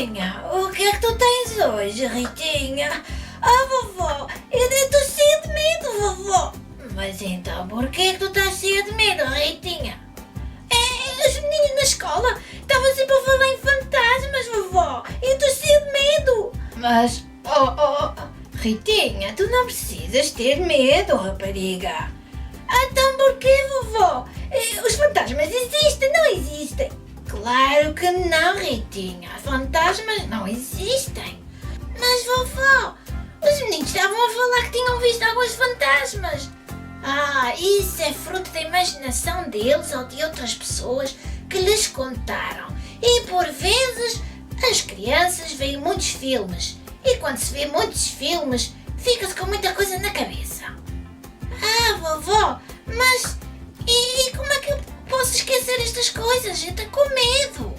Ritinha, o que é que tu tens hoje, Ritinha? Ah, vovó, eu nem estou cheia de medo, vovó. Mas então, porquê é que tu estás cheia de medo, Ritinha? Os meninos na escola estavam sempre a falar em fantasmas, vovó. Eu estou cheia de medo. Mas, Ritinha, tu não precisas ter medo, rapariga. Então porquê, vovó? Os fantasmas existem, não existem? Claro que não, Ritinha. Fantasmas não existem. Mas, vovó, os meninos estavam a falar que tinham visto alguns fantasmas. Isso é fruto da imaginação deles ou de outras pessoas que lhes contaram. E por vezes as crianças veem muitos filmes. E quando se vê muitos filmes, fica-se com muita coisa na cabeça. Vovó, mas e como é que eu posso esquecer estas coisas? Eu estou com medo.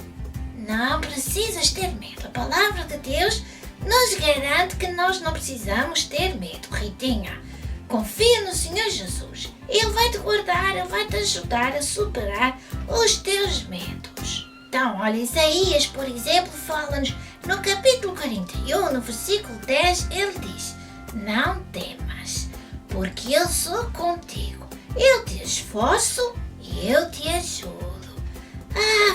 Não precisas ter medo. A palavra de Deus nos garante que nós não precisamos ter medo, Ritinha. Confia no Senhor Jesus. Ele vai te guardar, Ele vai te ajudar a superar os teus medos. Então, olha, Isaías, por exemplo, fala-nos no capítulo 41, no versículo 10, ele diz: não temas, porque eu sou contigo. Eu te esforço e eu te ajudo.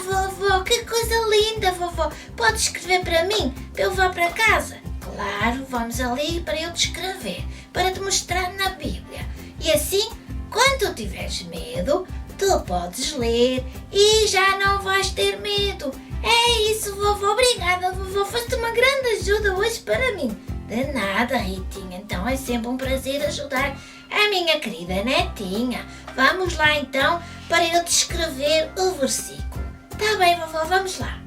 Vovó, que coisa linda, vovó. Pode escrever para mim, para eu vá para casa? Claro, vamos ali para eu te escrever, para te mostrar na Bíblia. E assim, quando tu tiveres medo, tu podes ler e já não vais ter medo. É isso, vovó. Obrigada, vovó. Foste uma grande ajuda hoje para mim. De nada, Ritinha. Então é sempre um prazer ajudar a minha querida netinha. Vamos lá então para eu te escrever o versículo. Tá bem, vovó, vamos lá.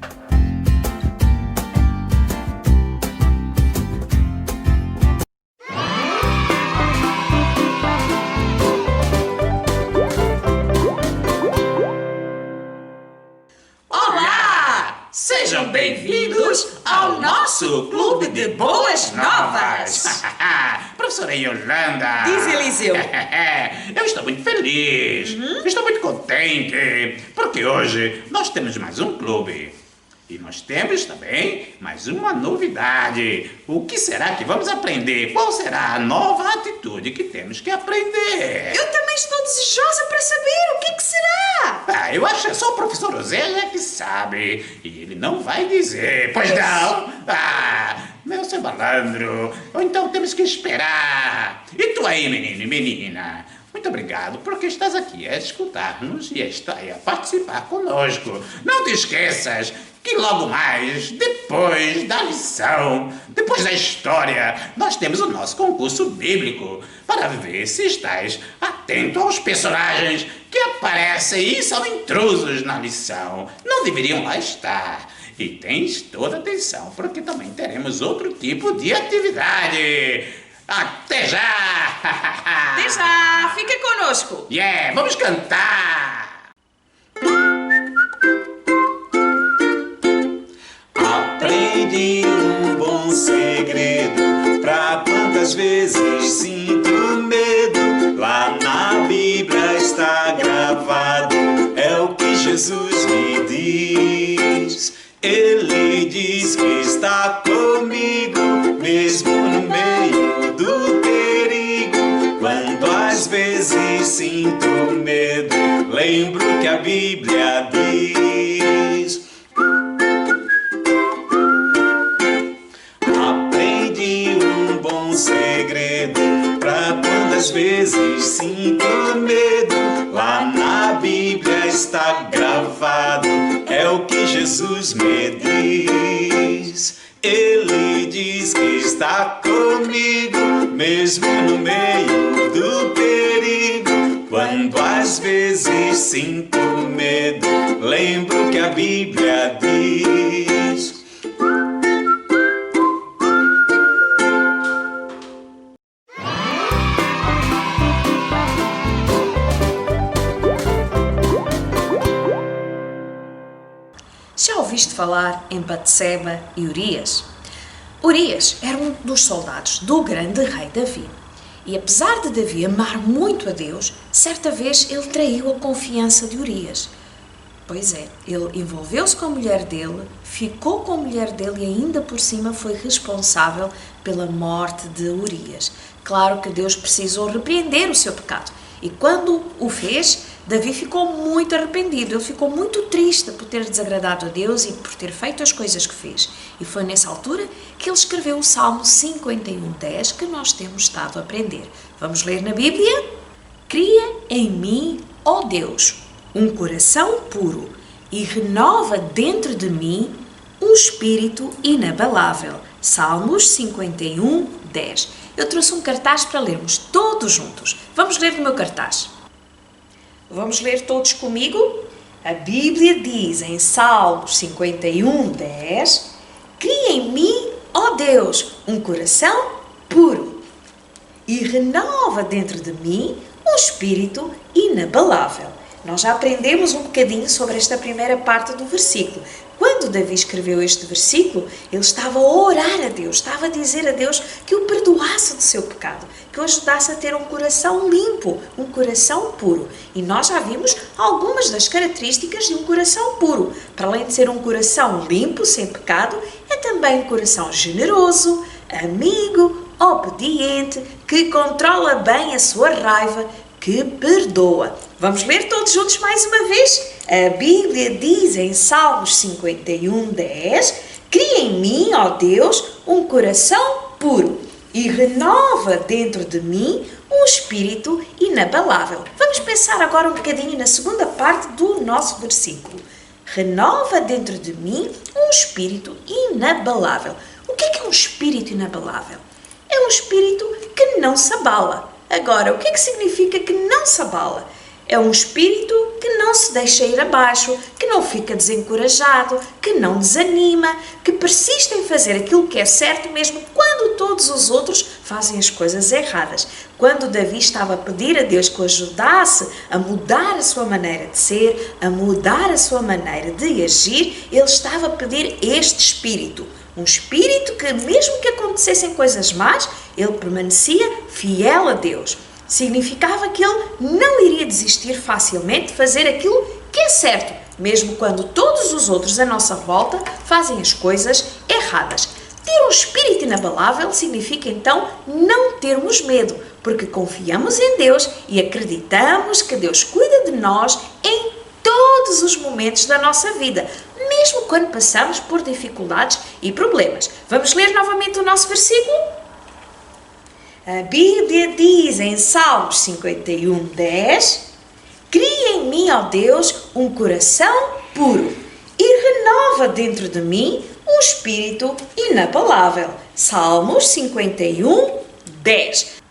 Olá! Sejam bem-vindos ao nosso Clube de Boas Novas! Professora Yolanda! Diz, Eliseu. Eu estou muito feliz, estou muito contente, porque hoje nós temos mais um clube. E nós temos também mais uma novidade. O que será que vamos aprender? Qual será a nova atitude que temos que aprender? Eu também estou desejosa para saber o que será. Eu acho que só o professor Oséia que sabe. E ele não vai dizer, pois não? Meu seu malandro. Ou então temos que esperar. E tu aí, menino e menina? Muito obrigado porque estás aqui a escutar-nos e a participar conosco. Não te esqueças que logo mais, depois da lição, depois da história, nós temos o nosso concurso bíblico para ver se estás atento aos personagens que aparecem e são intrusos na lição. Não deveriam lá estar. E tens toda a atenção porque também teremos outro tipo de atividade. Até já! Até já! Fica conosco! Vamos cantar! Aprendi um bom segredo pra quantas vezes sinto medo. Lá na Bíblia está gravado, é o que Jesus me diz. Ele diz que está comigo, mesmo no meio do perigo. Quando às vezes sinto medo, lembro que a Bíblia diz. Aprendi um bom segredo pra quando às vezes sinto medo. Lá na Bíblia está gravado, é o que Jesus me diz. Ele diz que está comigo, mesmo no meio do perigo. Quando às vezes sinto medo, lembro que a Bíblia diz. Já ouviste falar em Batseba e Urias? Urias era um dos soldados do grande rei Davi. E apesar de Davi amar muito a Deus, certa vez ele traiu a confiança de Urias. Pois é, ele envolveu-se com a mulher dele, ficou com a mulher dele e ainda por cima foi responsável pela morte de Urias. Claro que Deus precisou repreender o seu pecado. E quando o fez, Davi ficou muito arrependido, ele ficou muito triste por ter desagradado a Deus e por ter feito as coisas que fez. E foi nessa altura que ele escreveu o Salmo 51:10 que nós temos estado a aprender. Vamos ler na Bíblia? Cria em mim, ó Deus, um coração puro e renova dentro de mim um espírito inabalável. Salmos 51:10. Eu trouxe um cartaz para lermos todos juntos. Vamos ler no meu cartaz. Vamos ler todos comigo? A Bíblia diz em Salmos 51:10: Cria em mim, ó Deus, um coração puro e renova dentro de mim um espírito inabalável. Nós já aprendemos um bocadinho sobre esta primeira parte do versículo. Quando Davi escreveu este versículo, ele estava a orar a Deus, estava a dizer a Deus que o perdoasse do seu pecado, que o ajudasse a ter um coração limpo, um coração puro. E nós já vimos algumas das características de um coração puro. Para além de ser um coração limpo, sem pecado, é também um coração generoso, amigo, obediente, que controla bem a sua raiva, que perdoa. Vamos ler todos juntos mais uma vez? A Bíblia diz em Salmos 51:10: Cria em mim, ó Deus, um coração puro e renova dentro de mim um espírito inabalável. Vamos pensar agora um bocadinho na segunda parte do nosso versículo. Renova dentro de mim um espírito inabalável. O que é um espírito inabalável? É um espírito que não se abala. Agora, o que significa que não se abala? É um espírito que não se deixa ir abaixo, que não fica desencorajado, que não desanima, que persiste em fazer aquilo que é certo mesmo quando todos os outros fazem as coisas erradas. Quando Davi estava a pedir a Deus que o ajudasse a mudar a sua maneira de ser, a mudar a sua maneira de agir, ele estava a pedir este espírito. Um espírito que, mesmo que acontecessem coisas más, ele permanecia fiel a Deus. Significava que ele não iria desistir facilmente de fazer aquilo que é certo, mesmo quando todos os outros à nossa volta fazem as coisas erradas. Ter um espírito inabalável significa então não termos medo, porque confiamos em Deus e acreditamos que Deus cuida de nós em todos os momentos da nossa vida, mesmo quando passamos por dificuldades e problemas. Vamos ler novamente o nosso versículo? A Bíblia diz em Salmos 51:10: Cria em mim, ó Deus, um coração puro e renova dentro de mim um espírito inabalável. Salmos 51:10.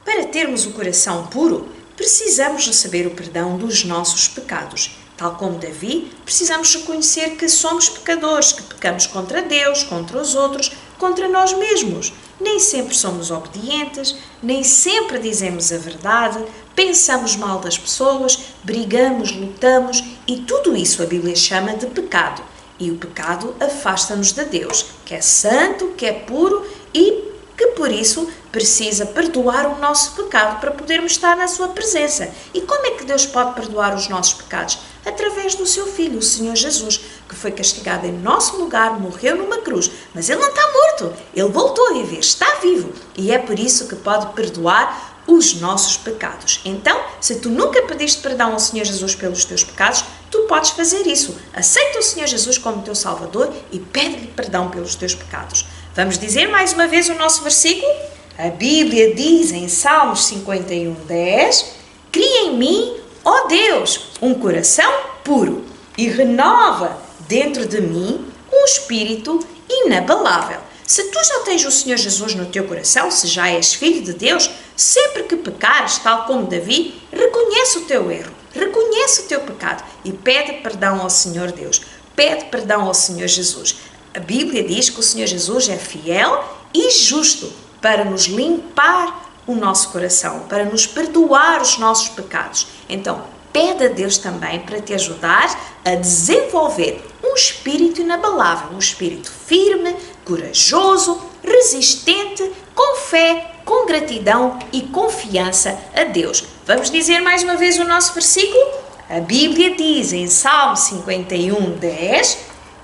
Para termos o coração puro, precisamos receber o perdão dos nossos pecados. Tal como Davi, precisamos reconhecer que somos pecadores, que pecamos contra Deus, contra os outros, contra nós mesmos. Nem sempre somos obedientes, nem sempre dizemos a verdade, pensamos mal das pessoas, brigamos, lutamos e tudo isso a Bíblia chama de pecado. E o pecado afasta-nos de Deus, que é santo, que é puro e que por isso precisa perdoar o nosso pecado para podermos estar na sua presença. E como é que Deus pode perdoar os nossos pecados? Através do seu Filho, o Senhor Jesus, que foi castigado em nosso lugar, morreu numa cruz. Mas Ele não está morto, Ele voltou a viver, está vivo. E é por isso que pode perdoar os nossos pecados. Então, se tu nunca pediste perdão ao Senhor Jesus pelos teus pecados, tu podes fazer isso. Aceita o Senhor Jesus como teu Salvador e pede-lhe perdão pelos teus pecados. Vamos dizer mais uma vez o nosso versículo? A Bíblia diz em Salmos 51:10: Cria em mim, ó Deus, um coração puro e renova dentro de mim um espírito inabalável. Se tu já tens o Senhor Jesus no teu coração, se já és filho de Deus, sempre que pecares, tal como Davi, reconhece o teu erro, reconhece o teu pecado e pede perdão ao Senhor Deus, pede perdão ao Senhor Jesus. A Bíblia diz que o Senhor Jesus é fiel e justo para nos limpar o nosso coração, para nos perdoar os nossos pecados. Então, pede a Deus também para te ajudar a desenvolver um espírito inabalável, um espírito firme, corajoso, resistente, com fé, com gratidão e confiança a Deus. Vamos dizer mais uma vez o nosso versículo? A Bíblia diz em Salmo 51:10: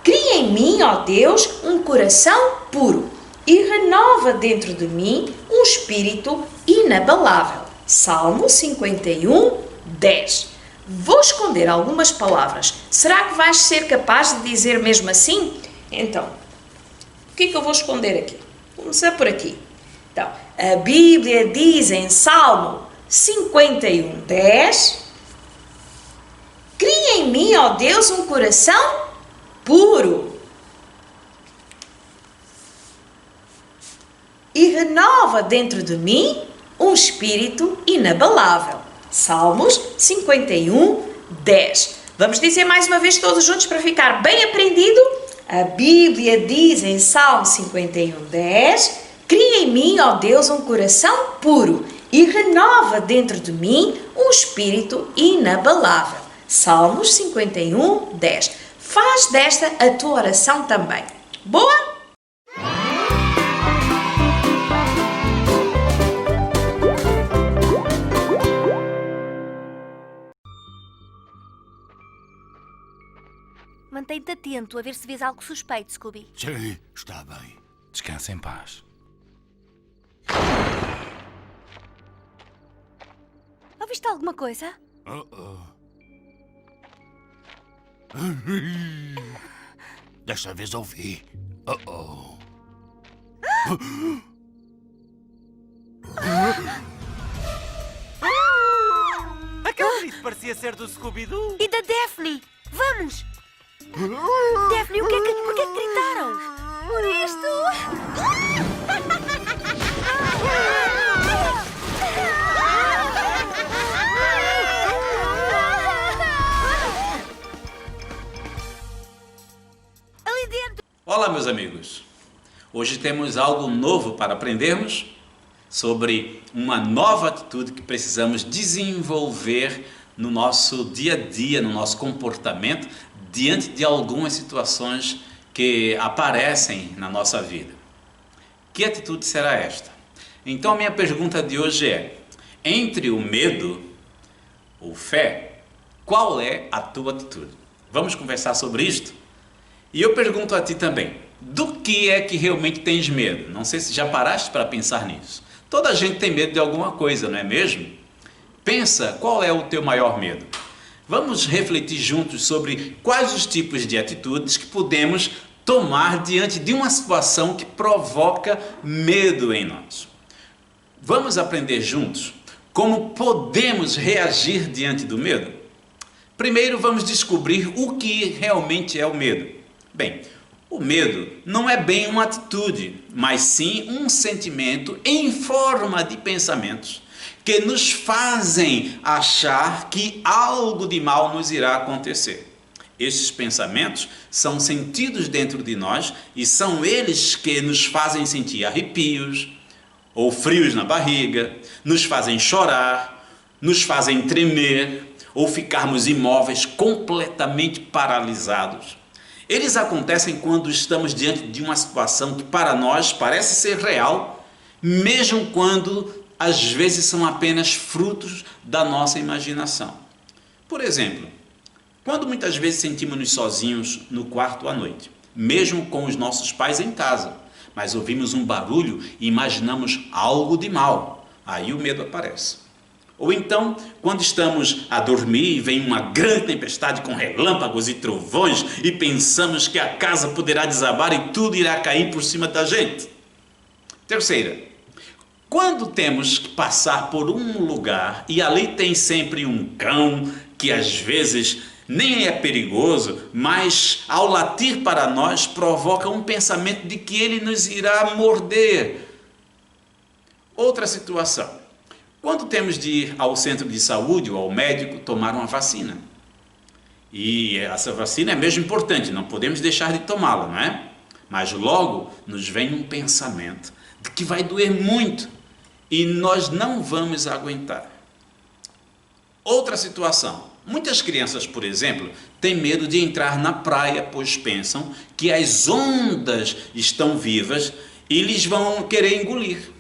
cria em mim, ó Deus, um coração puro e renova dentro de mim um espírito inabalável. Salmo 51:10. Vou esconder algumas palavras. Será que vais ser capaz de dizer mesmo assim? Então, o que é que eu vou esconder aqui? Vou começar por aqui. Então, a Bíblia diz em Salmo 51:10: cria em mim, ó Deus, um coração puro e renova dentro de mim um espírito inabalável. Salmos 51:10. Vamos dizer mais uma vez todos juntos para ficar bem aprendido? A Bíblia diz em Salmo 51:10: cria em mim, ó Deus, um coração puro e renova dentro de mim um espírito inabalável. Salmos 51:10. Faz desta a tua oração também. Boa? Mantém-te atento a ver se vês algo suspeito, Scooby. Sim, está bem. Descansa em paz. Ouviste alguma coisa? Desta vez ouvi. Aquele grito parecia ser do Scooby-Doo. E da Daphne! Vamos! Daphne, por que é que gritaram? Por isto! Ali dentro! Olá, meus amigos. Hoje temos algo novo para aprendermos sobre uma nova atitude que precisamos desenvolver no nosso dia a dia, no nosso comportamento, diante de algumas situações que aparecem na nossa vida. Que atitude será esta? Então a minha pergunta de hoje é: entre o medo ou fé, qual é a tua atitude? Vamos conversar sobre isto? E eu pergunto a ti também, do que é que realmente tens medo? Não sei se já paraste para pensar nisso. Toda gente tem medo de alguma coisa, não é mesmo? Pensa, qual é o teu maior medo? Vamos refletir juntos sobre quais os tipos de atitudes que podemos tomar diante de uma situação que provoca medo em nós. Vamos aprender juntos como podemos reagir diante do medo? Primeiro vamos descobrir o que realmente é o medo. Bem, o medo não é bem uma atitude, mas sim um sentimento em forma de pensamentos que nos fazem achar que algo de mal nos irá acontecer. Esses pensamentos são sentidos dentro de nós e são eles que nos fazem sentir arrepios ou frios na barriga, nos fazem chorar, nos fazem tremer ou ficarmos imóveis, completamente paralisados. Eles acontecem quando estamos diante de uma situação que para nós parece ser real, mesmo quando às vezes são apenas frutos da nossa imaginação. Por exemplo, quando muitas vezes sentimos-nos sozinhos no quarto à noite, mesmo com os nossos pais em casa, mas ouvimos um barulho e imaginamos algo de mal, aí o medo aparece. Ou então, quando estamos a dormir e vem uma grande tempestade com relâmpagos e trovões e pensamos que a casa poderá desabar e tudo irá cair por cima da gente. Terceira, quando temos que passar por um lugar e ali tem sempre um cão que às vezes nem é perigoso, mas ao latir para nós provoca um pensamento de que ele nos irá morder. Outra situação, quando temos de ir ao centro de saúde ou ao médico tomar uma vacina. E essa vacina é mesmo importante, não podemos deixar de tomá-la, não é? Mas logo nos vem um pensamento de que vai doer muito e nós não vamos aguentar. Outra situação, muitas crianças, por exemplo, têm medo de entrar na praia, pois pensam que as ondas estão vivas e lhes vão querer engolir.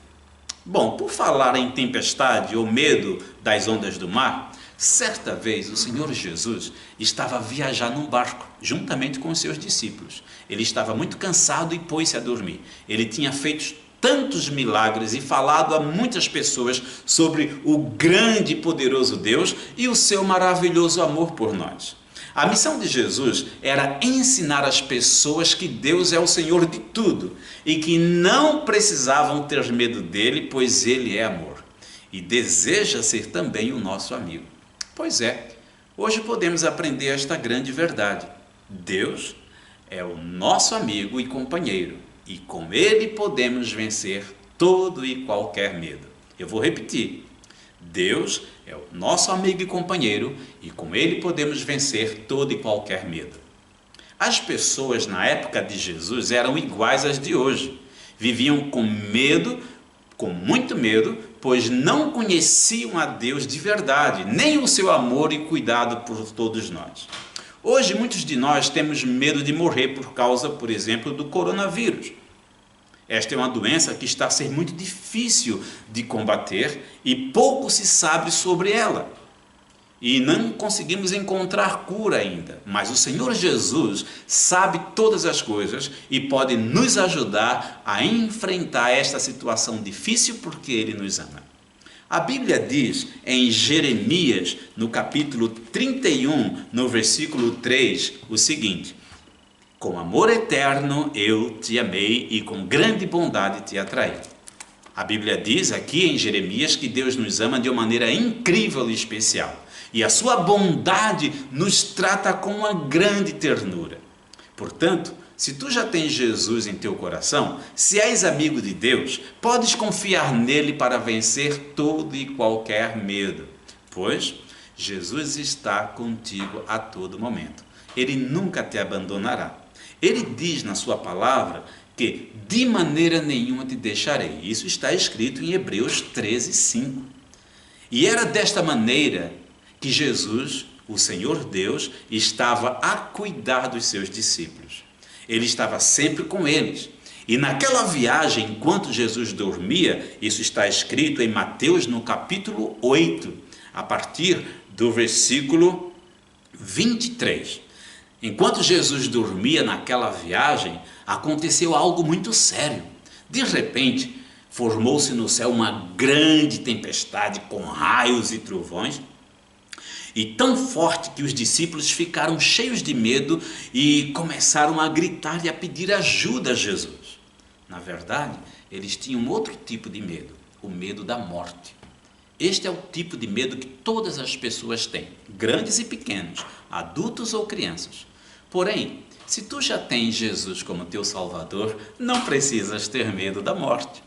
Bom, por falar em tempestade ou medo das ondas do mar, Certa vez, o Senhor Jesus estava a viajar num barco, juntamente com os seus discípulos. Ele estava muito cansado e pôs-se a dormir. Ele tinha feito tantos milagres e falado a muitas pessoas sobre o grande e poderoso Deus e o seu maravilhoso amor por nós. A missão de Jesus era ensinar as pessoas que Deus é o Senhor de tudo e que não precisavam ter medo dele, pois ele é amor e deseja ser também o nosso amigo. Pois é, hoje podemos aprender esta grande verdade. Deus é o nosso amigo e companheiro, e com ele podemos vencer todo e qualquer medo. Eu vou repetir. Deus é o nosso amigo e companheiro, e com ele podemos vencer todo e qualquer medo. As pessoas na época de Jesus eram iguais às de hoje. Viviam com medo, com muito medo, pois não conheciam a Deus de verdade, nem o seu amor e cuidado por todos nós. Hoje, muitos de nós temos medo de morrer por causa, por exemplo, do coronavírus. Esta é uma doença que está a ser muito difícil de combater e pouco se sabe sobre ela. E não conseguimos encontrar cura ainda, mas o Senhor Jesus sabe todas as coisas e pode nos ajudar a enfrentar esta situação difícil porque Ele nos ama. A Bíblia diz em Jeremias, no capítulo 31, no versículo 3, o seguinte: com amor eterno eu te amei e com grande bondade te atraí. A Bíblia diz aqui em Jeremias que Deus nos ama de uma maneira incrível e especial. E a sua bondade nos trata com uma grande ternura. Portanto, se tu já tens Jesus em teu coração, se és amigo de Deus, podes confiar nele para vencer todo e qualquer medo, pois Jesus está contigo a todo momento. Ele nunca te abandonará. Ele diz na sua palavra que de maneira nenhuma te deixarei. Isso está escrito em Hebreus 13:5. E era desta maneira que Jesus, o Senhor Deus, estava a cuidar dos seus discípulos. Ele estava sempre com eles. E naquela viagem, enquanto Jesus dormia, isso está escrito em Mateus no capítulo 8, a partir do versículo 23. Enquanto Jesus dormia naquela viagem, aconteceu algo muito sério. De repente, formou-se no céu uma grande tempestade com raios e trovões, e tão forte que os discípulos ficaram cheios de medo e começaram a gritar e a pedir ajuda a Jesus. Na verdade, eles tinham outro tipo de medo, o medo da morte. Este é o tipo de medo que todas as pessoas têm, grandes e pequenos, adultos ou crianças. Porém, se tu já tens Jesus como teu Salvador, não precisas ter medo da morte.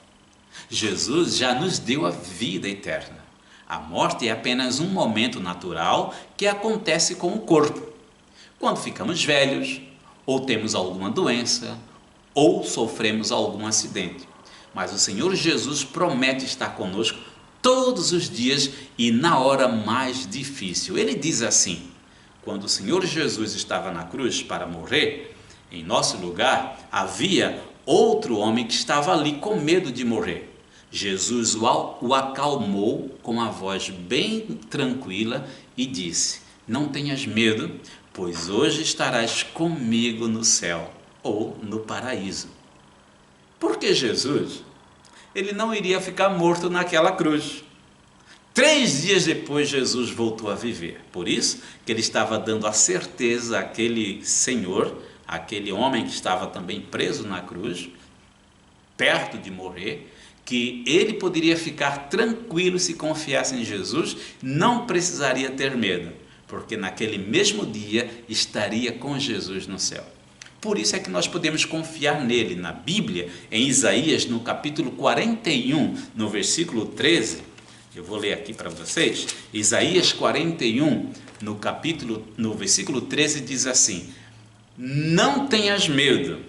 Jesus já nos deu a vida eterna. A morte é apenas um momento natural que acontece com o corpo. Quando ficamos velhos, ou temos alguma doença, ou sofremos algum acidente. Mas o Senhor Jesus promete estar conosco todos os dias e na hora mais difícil. Ele diz assim: quando o Senhor Jesus estava na cruz para morrer, em nosso lugar, havia outro homem que estava ali com medo de morrer. Jesus o acalmou com a voz bem tranquila e disse: não tenhas medo, pois hoje estarás comigo no céu ou no paraíso. Porque Jesus, ele não iria ficar morto naquela cruz. 3 dias depois, Jesus voltou a viver. Por isso que ele estava dando a certeza àquele Senhor, aquele homem que estava também preso na cruz, perto de morrer, que ele poderia ficar tranquilo se confiasse em Jesus, não precisaria ter medo, porque naquele mesmo dia estaria com Jesus no céu. Por isso é que nós podemos confiar nele. Na Bíblia, em Isaías, no capítulo 41, no versículo 13, eu vou ler aqui para vocês. Isaías 41, no versículo 13, diz assim: não tenhas medo,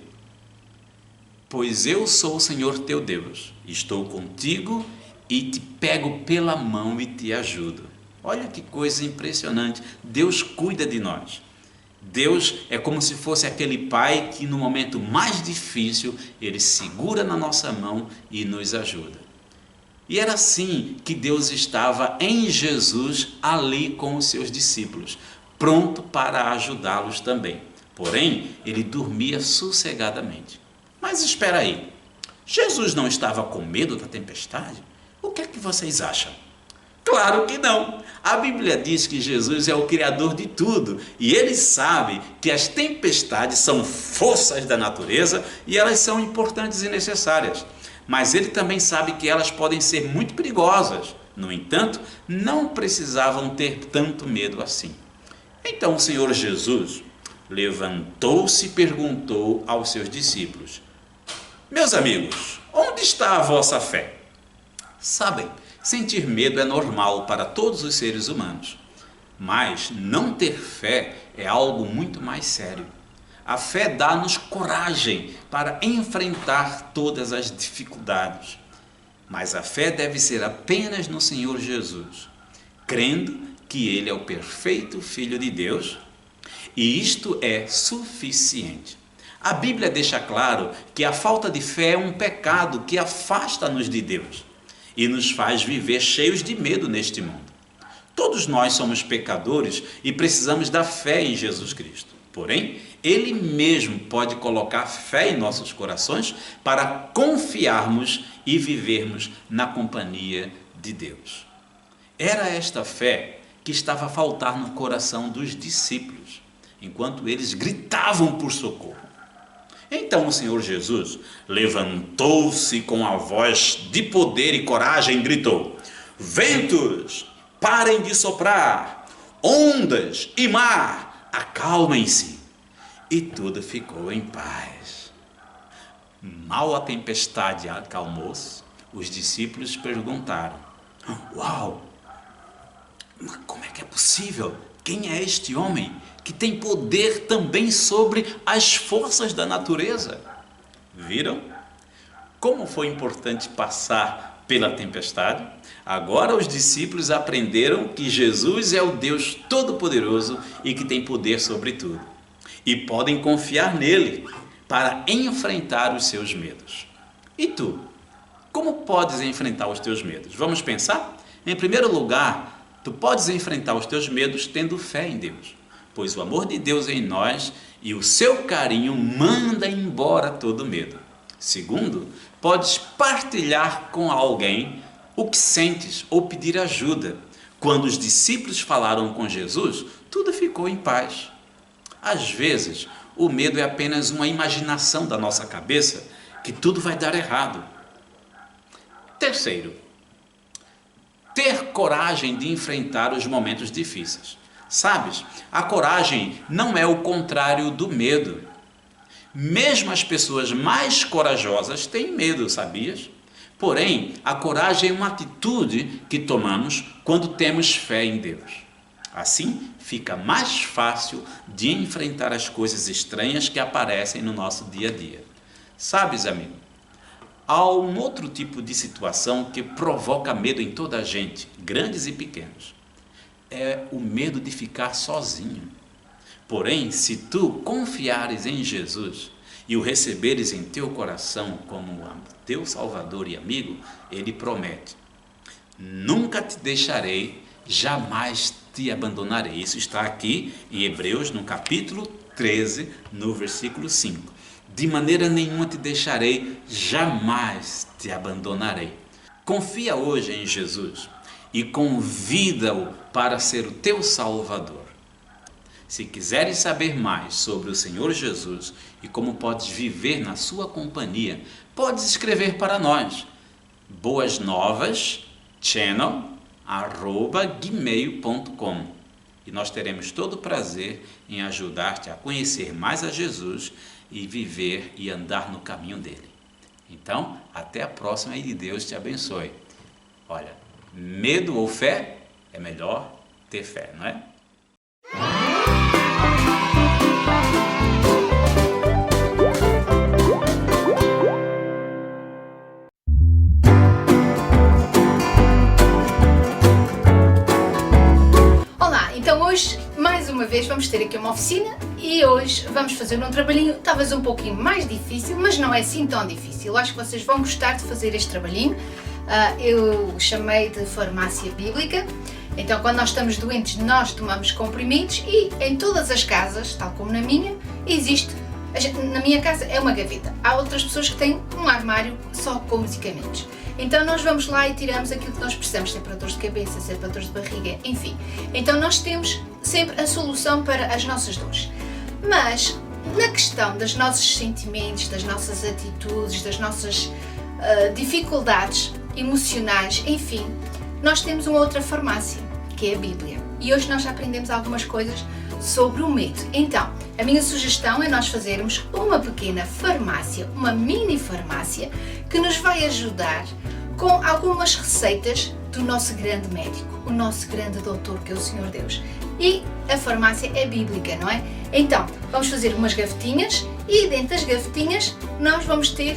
pois eu sou o Senhor teu Deus, estou contigo e te pego pela mão e te ajudo. Olha que coisa impressionante, Deus cuida de nós. Deus é como se fosse aquele pai que no momento mais difícil, ele segura na nossa mão e nos ajuda. E era assim que Deus estava em Jesus ali com os seus discípulos, pronto para ajudá-los também. Porém, ele dormia sossegadamente. Mas espera aí, Jesus não estava com medo da tempestade? O que é que vocês acham? Claro que não! A Bíblia diz que Jesus é o Criador de tudo e ele sabe que as tempestades são forças da natureza e elas são importantes e necessárias. Mas ele também sabe que elas podem ser muito perigosas. No entanto, não precisavam ter tanto medo assim. Então o Senhor Jesus levantou-se e perguntou aos seus discípulos: meus amigos, onde está a vossa fé? Sabem, sentir medo é normal para todos os seres humanos, mas não ter fé é algo muito mais sério. A fé dá-nos coragem para enfrentar todas as dificuldades, mas a fé deve ser apenas no Senhor Jesus, crendo que Ele é o perfeito Filho de Deus, e isto é suficiente. A Bíblia deixa claro que a falta de fé é um pecado que afasta-nos de Deus e nos faz viver cheios de medo neste mundo. Todos nós somos pecadores e precisamos da fé em Jesus Cristo. Porém, Ele mesmo pode colocar fé em nossos corações para confiarmos e vivermos na companhia de Deus. Era esta fé que estava a faltar no coração dos discípulos, enquanto eles gritavam por socorro. Então o Senhor Jesus levantou-se com a voz de poder e coragem e gritou: ventos, parem de soprar, ondas e mar, acalmem-se. E tudo ficou em paz. Mal a tempestade acalmou-se, os discípulos perguntaram: uau, mas como é que é possível? Quem é este homem que tem poder também sobre as forças da natureza? Viram? Como foi importante passar pela tempestade? Agora os discípulos aprenderam que Jesus é o Deus Todo-Poderoso e que tem poder sobre tudo. E podem confiar nele para enfrentar os seus medos. E tu? Como podes enfrentar os teus medos? Vamos pensar? Em primeiro lugar, tu podes enfrentar os teus medos tendo fé em Deus, pois o amor de Deus em nós e o seu carinho manda embora todo medo. Segundo, podes partilhar com alguém o que sentes ou pedir ajuda. Quando os discípulos falaram com Jesus, tudo ficou em paz. Às vezes, o medo é apenas uma imaginação da nossa cabeça que tudo vai dar errado. Terceiro, ter coragem de enfrentar os momentos difíceis. Sabes, a coragem não é o contrário do medo. Mesmo as pessoas mais corajosas têm medo, sabias? Porém, a coragem é uma atitude que tomamos quando temos fé em Deus. Assim, fica mais fácil de enfrentar as coisas estranhas que aparecem no nosso dia a dia. Sabes, amigo, há um outro tipo de situação que provoca medo em toda a gente, grandes e pequenos. É o medo de ficar sozinho. Porém, se tu confiares em Jesus e o receberes em teu coração como teu Salvador e amigo, Ele promete: nunca te deixarei, jamais te abandonarei. Isso está aqui em Hebreus, no capítulo 13, no versículo 5. De maneira nenhuma te deixarei, jamais te abandonarei. Confia hoje em Jesus e convida-o para ser o teu Salvador. Se quiseres saber mais sobre o Senhor Jesus e como podes viver na sua companhia, podes escrever para nós. boasnovas@gmail.com e nós teremos todo o prazer em ajudar-te a conhecer mais a Jesus e viver e andar no caminho dele. Então, até a próxima e que Deus te abençoe. Olha, medo ou fé? É melhor ter fé, não é? Olá, então hoje, mais uma vez, vamos ter aqui uma oficina e hoje vamos fazer um trabalhinho, talvez um pouquinho mais difícil, mas não é assim tão difícil. Eu acho que vocês vão gostar de fazer este trabalhinho. eu chamei de farmácia bíblica. Então, quando nós estamos doentes, nós tomamos comprimidos e em todas as casas, tal como na minha, existe. Na minha casa é uma gaveta. Há outras pessoas que têm um armário só com medicamentos. Então nós vamos lá e tiramos aquilo que nós precisamos, se é para dores de cabeça, se é para dores de barriga, enfim. Então nós temos sempre a solução para as nossas dores. Mas na questão dos nossos sentimentos, das nossas atitudes, das nossas dificuldades emocionais, enfim, nós temos uma outra farmácia, que é a Bíblia. E hoje nós já aprendemos algumas coisas sobre o medo. Então, a minha sugestão é nós fazermos uma pequena farmácia, uma mini farmácia, que nos vai ajudar com algumas receitas do nosso grande médico, o nosso grande doutor, que é o Senhor Deus. E a farmácia é bíblica, não é? Então, vamos fazer umas gavetinhas e dentro das gavetinhas nós vamos ter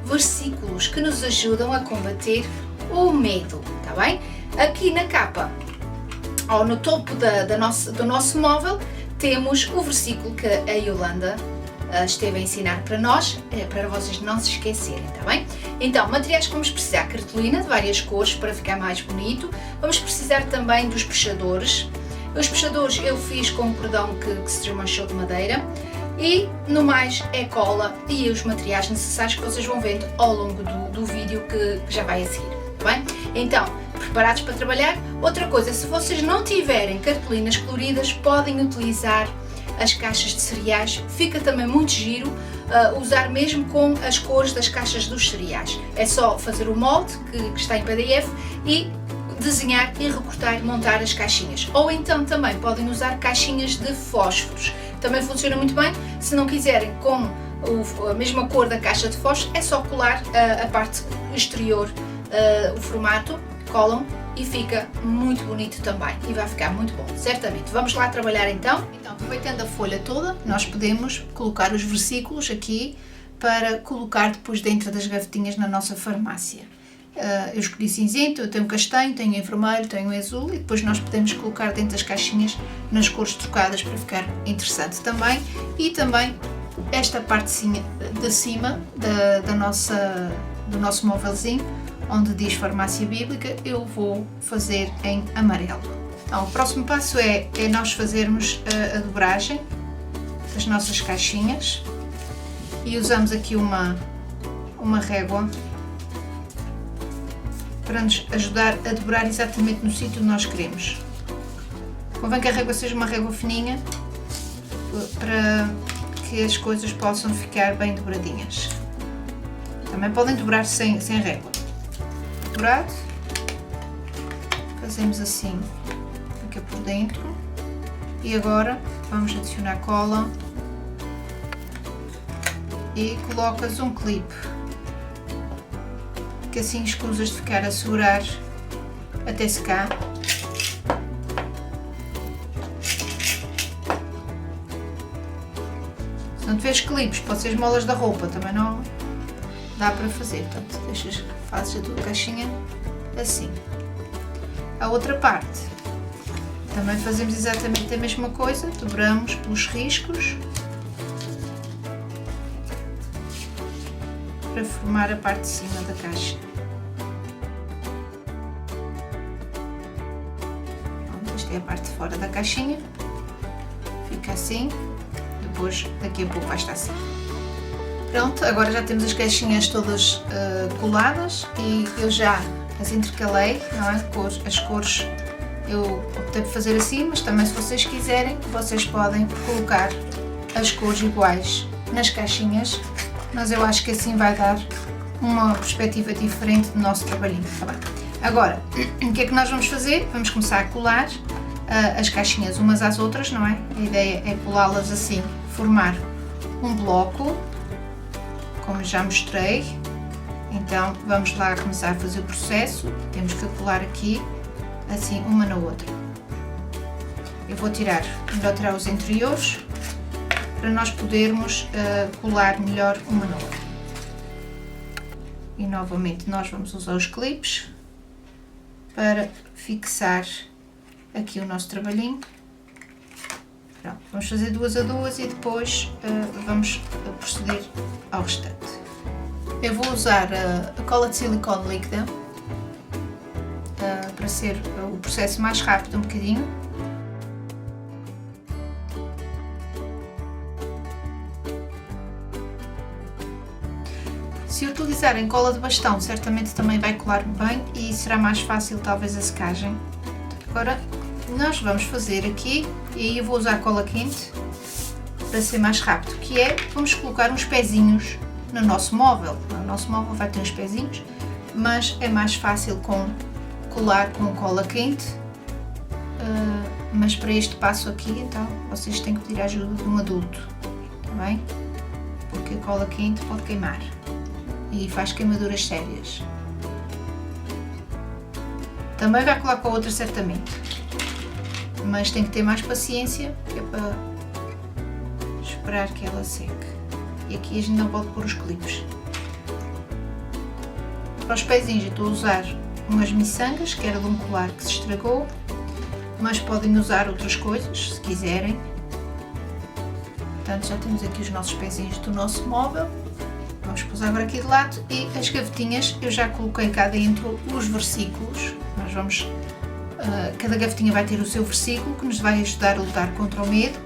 versículos que nos ajudam a combater o medo, está bem? Aqui na capa, ou no topo do nosso móvel, temos o versículo que a Yolanda esteve a ensinar para nós, para vocês não se esquecerem, está bem? Então, materiais que vamos precisar: cartolina de várias cores para ficar mais bonito. Vamos precisar também dos puxadores. Os puxadores eu fiz com um cordão que se desmanchou de madeira. E no mais é cola e os materiais necessários que vocês vão vendo ao longo do vídeo que já vai a seguir, está bem? Então, preparados para trabalhar? Outra coisa, se vocês não tiverem cartolinas coloridas, podem utilizar as caixas de cereais, fica também muito giro usar mesmo com as cores das caixas dos cereais. É só fazer o molde que está em PDF e desenhar e recortar e montar as caixinhas. Ou então também podem usar caixinhas de fósforos, também funciona muito bem. Se não quiserem com a mesma cor da caixa de fósforos, é só colar a parte exterior, o formato, colam e fica muito bonito também e vai ficar muito bom, certamente. Vamos lá trabalhar então? Então, aproveitando a folha toda, nós podemos colocar os versículos aqui para colocar depois dentro das gavetinhas na nossa farmácia. Eu escolhi cinzento, eu tenho castanho, tenho em vermelho, tenho em azul e depois nós podemos colocar dentro das caixinhas nas cores trocadas para ficar interessante também. E também esta parte de cima do nosso móvelzinho, onde diz farmácia bíblica, eu vou fazer em amarelo. Então, o próximo passo é nós fazermos a dobragem das nossas caixinhas e usamos aqui uma régua para nos ajudar a dobrar exatamente no sítio onde nós queremos. Convém que a régua seja uma régua fininha para que as coisas possam ficar bem dobradinhas. Também podem dobrar sem régua. Dobrado, fazemos assim, fica por dentro. E agora vamos adicionar cola e colocas um clipe, que assim escusas de ficar a segurar até secar. Se não tiveres clipes, pode ser as molas da roupa, também não dá para fazer. Portanto, fazes a tua caixinha assim. A outra parte, também fazemos exatamente a mesma coisa, dobramos pelos riscos para formar a parte de cima da caixa. Pronto, esta é a parte de fora da caixinha, fica assim, depois daqui a pouco vai estar assim. Pronto, agora já temos as caixinhas todas coladas e eu já as intercalei, não é? As cores eu optei por fazer assim, mas também se vocês quiserem, vocês podem colocar as cores iguais nas caixinhas, mas eu acho que assim vai dar uma perspectiva diferente do nosso trabalhinho, tá bem? Agora, o que é que nós vamos fazer? Vamos começar a colar as caixinhas umas às outras, não é? A ideia é colá-las assim, formar um bloco, como já mostrei. Então vamos lá começar a fazer o processo. Temos que colar aqui assim uma na outra. Eu vou tirar os interiores para nós podermos colar melhor uma na outra. E novamente nós vamos usar os clipes para fixar aqui o nosso trabalhinho. Pronto, vamos fazer duas a duas e depois vamos proceder ao restante. Eu vou usar a cola de silicone líquida para ser o processo mais rápido um bocadinho. Se utilizarem cola de bastão, certamente também vai colar bem e será mais fácil talvez a secagem. Agora nós vamos fazer aqui, e aí eu vou usar cola quente para ser mais rápido, que é, vamos colocar uns pezinhos no nosso móvel. O nosso móvel vai ter uns pezinhos, mas é mais fácil colar com cola quente, mas para este passo aqui, então, vocês têm que pedir a ajuda de um adulto, está bem? Porque a cola quente pode queimar e faz queimaduras sérias. Também vai colar com a outra certamente, mas tem que ter mais paciência, que é para esperar que ela seque. E aqui a gente não pode pôr os clipes. Para os pezinhos eu estou a usar umas miçangas, que era de um colar que se estragou, mas podem usar outras coisas se quiserem. Portanto, já temos aqui os nossos pezinhos do nosso móvel. Vamos pôr agora aqui de lado, e as gavetinhas eu já coloquei cá dentro os versículos. Nós vamos, cada gavetinha vai ter o seu versículo que nos vai ajudar a lutar contra o medo,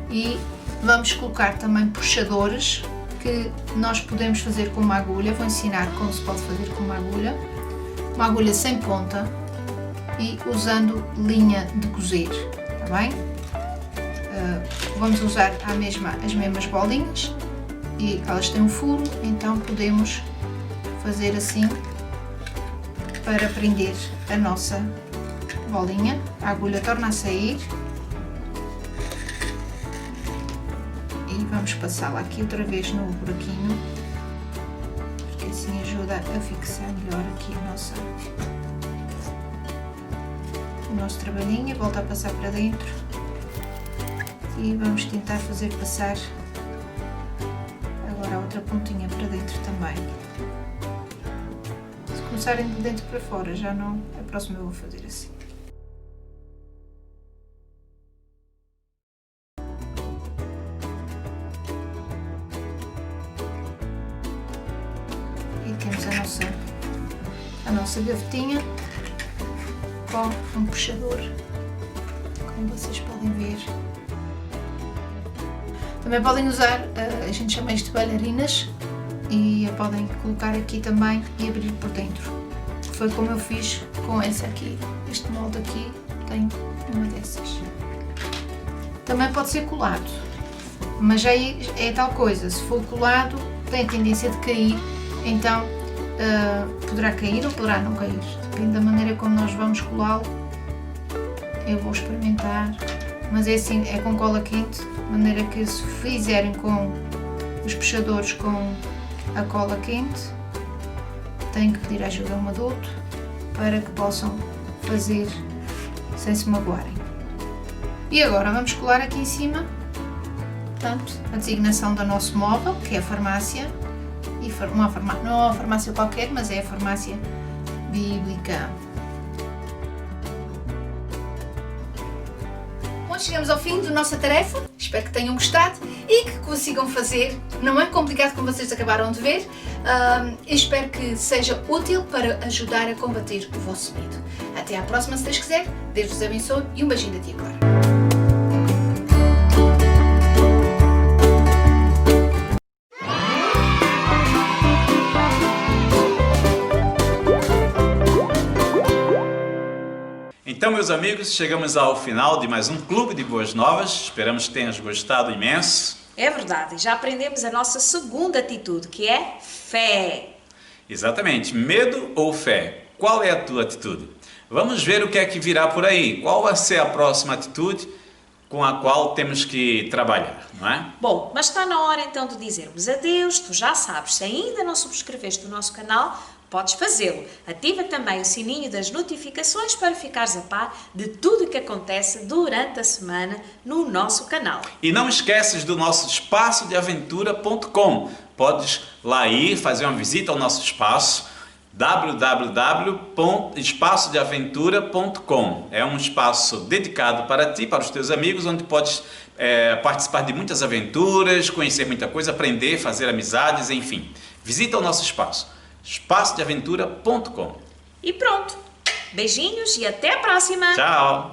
e vamos colocar também puxadores que nós podemos fazer com uma agulha. Vou ensinar como se pode fazer com uma agulha sem ponta e usando linha de cozer, está bem? Vamos usar as mesmas bolinhas e elas têm um furo, então podemos fazer assim para prender a nossa bolinha. A agulha torna a sair e vamos passá-la aqui outra vez no buraquinho, porque assim ajuda a fixar melhor aqui o nosso trabalhinho. Volta a passar para dentro e vamos tentar fazer passar agora a outra pontinha para dentro também. Se começarem de dentro para fora, já não, a próxima eu vou fazer assim. E temos a nossa gavetinha com um puxador, como vocês podem ver. Também podem usar, a gente chama isto de bailarinas, e a podem colocar aqui também e abrir por dentro. Foi como eu fiz com essa aqui. Este molde aqui tem uma dessas. Também pode ser colado, mas aí é tal coisa, se for colado tem a tendência de cair, então poderá cair ou poderá não cair, depende da maneira como nós vamos colá-lo. Eu vou experimentar, mas é assim, é com cola quente, de maneira que se fizerem com os puxadores com a cola quente, têm que pedir ajuda a um adulto para que possam fazer sem se magoarem. E agora vamos colar aqui em cima, portanto, a designação do nosso móvel, que é a farmácia, e não é uma farmácia qualquer, mas é a farmácia bíblica. Chegamos ao fim da nossa tarefa, espero que tenham gostado e que consigam fazer, não é complicado como vocês acabaram de ver, espero que seja útil para ajudar a combater o vosso medo. Até à próxima, se Deus quiser, Deus vos abençoe e um beijinho da tia Clara. Então, meus amigos, chegamos ao final de mais um Clube de Boas Novas. Esperamos que tenhas gostado imenso. É verdade, já aprendemos a nossa segunda atitude, que é fé. Exatamente, medo ou fé? Qual é a tua atitude? Vamos ver o que é que virá por aí. Qual vai ser a próxima atitude com a qual temos que trabalhar, não é? Bom, mas está na hora então de dizermos adeus. Tu já sabes, se ainda não subscreveste o nosso canal, podes fazê-lo. Ativa também o sininho das notificações para ficares a par de tudo o que acontece durante a semana no nosso canal. E não esqueces do nosso espaçodeaventura.com. Podes lá ir, fazer uma visita ao nosso espaço, www.espaçodeaventura.com. É um espaço dedicado para ti, para os teus amigos, onde podes participar de muitas aventuras, conhecer muita coisa, aprender, fazer amizades, enfim. Visita o nosso espaço, espaçodeaventura.com. E pronto, Beijinhos e até a próxima! Tchau!